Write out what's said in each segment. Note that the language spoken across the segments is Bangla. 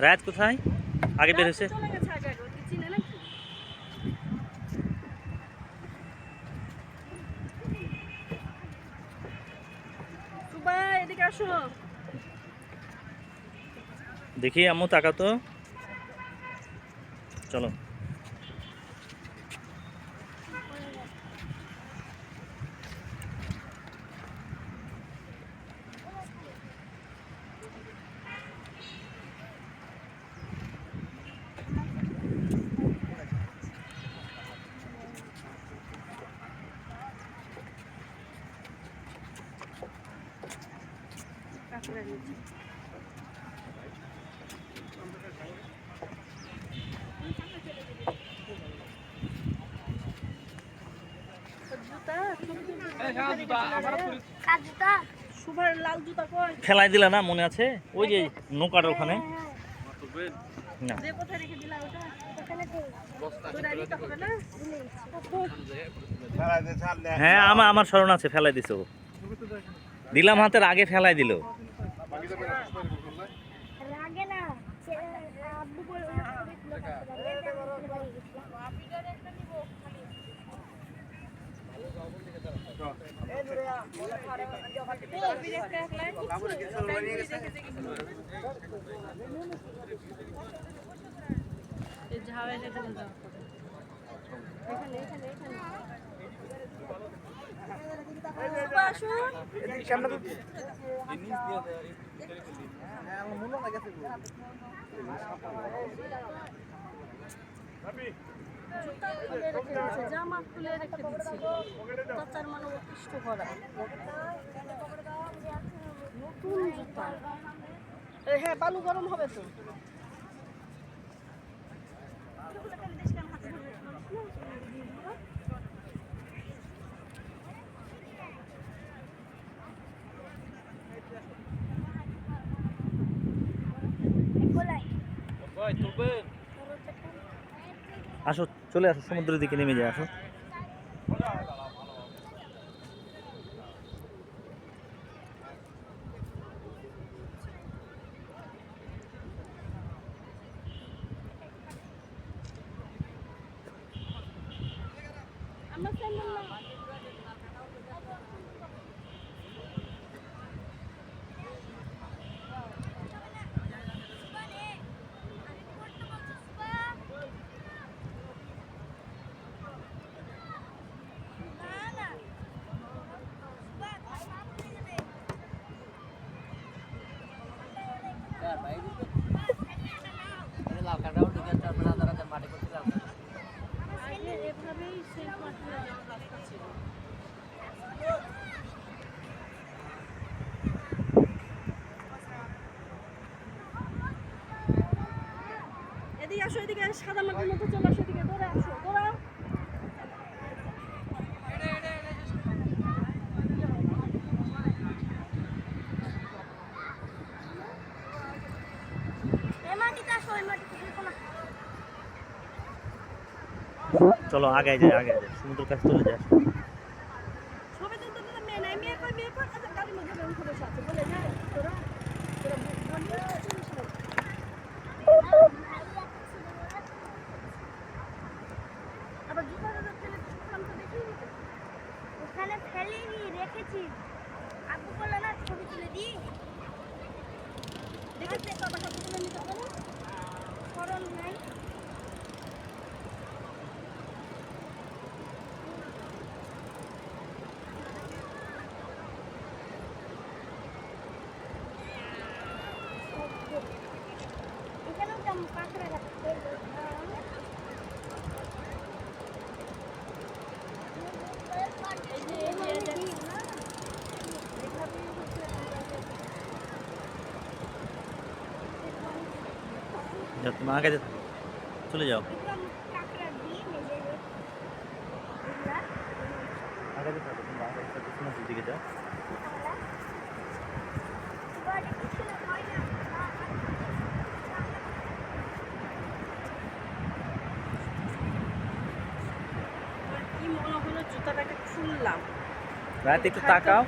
রাত কোথায় আগে বের হয়েছে? দেখি আম্মু তাকাও তো, চলো। ফেলাই দিলা না, মনে আছে ওই যে নৌকার ওখানে? না হ্যাঁ, আমার স্মরণ আছে, ফেলাই দিছো। দিলাম হাতের আগে ফেলাই দিল। জামা খুলে রেখে দিচ্ছি, চাচার মানে অতিষ্ঠ করা। নতুন জুতা, হ্যাঁ বালু গরম হবে তো। আসো, চলে আসো, সমুদ্রের দিকে নেমে যায়, আসো। এদিকে আসো, এদিকে সাদা মাটির মধ্যে চলে আসো, এদিকে দৌড়ে আসো, দৌড়াও। চলো আগে যাই, আগে যাই, সমুদ্রের কাছে চলে যাই। সবাই তো মেয়ে নাই, মেয়ে কই, মেয়ে কই, আচ্ছা গাড়ির মধ্যে বের করে বসে আছে বলে যায় তোরা আবার জুতাটা ফেলে শুনলাম তো, দেখি ওখানে ফেলিনি, রেখেছি। আব্বু বললো না ছবি তুলে দিই, দেখেছি বাবা ছবি তুলে নিতে পারো, স্মরণ নাই। এখানেও তো পাখরা রাখতে তুমি আগে চলে যাও, আগে সমুদ্রের দিকে যাও। কি মনে হলো জুতাটাকে খুললাম। রাতে একটু তাকাও,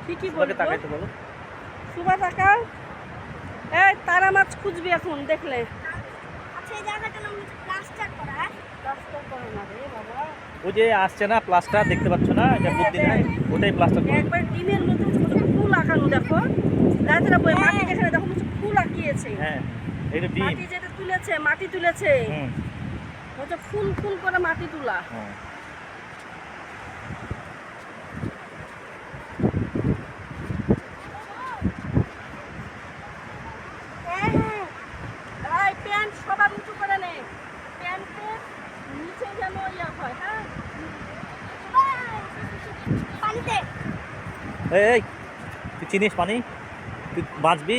ঠিকই সুবাকে বলবো, তাকাইতে বলো। সুবা তাকাও, এই তারা মাছ খুঁজবি এখন দেখলে। আচ্ছা এই জায়গাটা নাম প্লাস্টার করা, হ্যাঁ? প্লাস্টার করে না রে বাবা। ওই যে আসছে না প্লাস্টার, দেখতে পাচ্ছ না, এটা বুদ্ধি নাই, ওটাই প্লাস্টার করে। একবার ডিমের মধ্যে ছোট ফুল আঁকানো দেখো, রাতেরা বই মাটি যেখানে দেখো কিছু ফুল আঁকিয়েছে। হ্যাঁ এটা ডিম। মাটি যেটা তুলেছে, মাটি তুলেছে, হুম হচ্ছে ফুল ফুল করে মাটি তোলা। হুম। হ্যাঁ হ্যাঁ এই প্যান্ট সবার উঁচু করে নে, প্যান্টের নিচে যেন ইয়া হয়। হ্যাঁ পানিতে এই এই তুই চিনিস পানি, তুই বাঁচবি।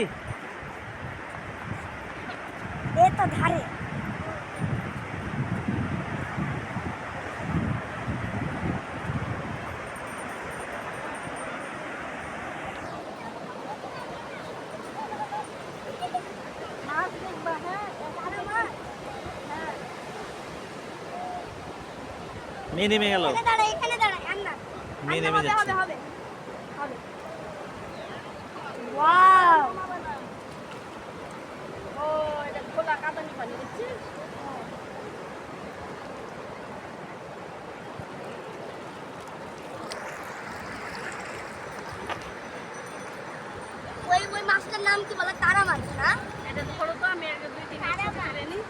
এ তো ধারে মাছ দেখবা। হ্যাঁ ধারে মাছ। হ্যাঁ মেয়ে নেমে গেল। এখানে দাঁড়া আর না মেয়ে নেমে হবে যাচ্ছে। হবে হবে ওয়াও ও এটা খোলা কাঁদানি পানি দেখছিস। ওই ওই মাছটার নাম কি বলে? তারা মাছ না? এটা ধরো তো, আমি আগে 2-3 তারা মাছ। তুলে নিই।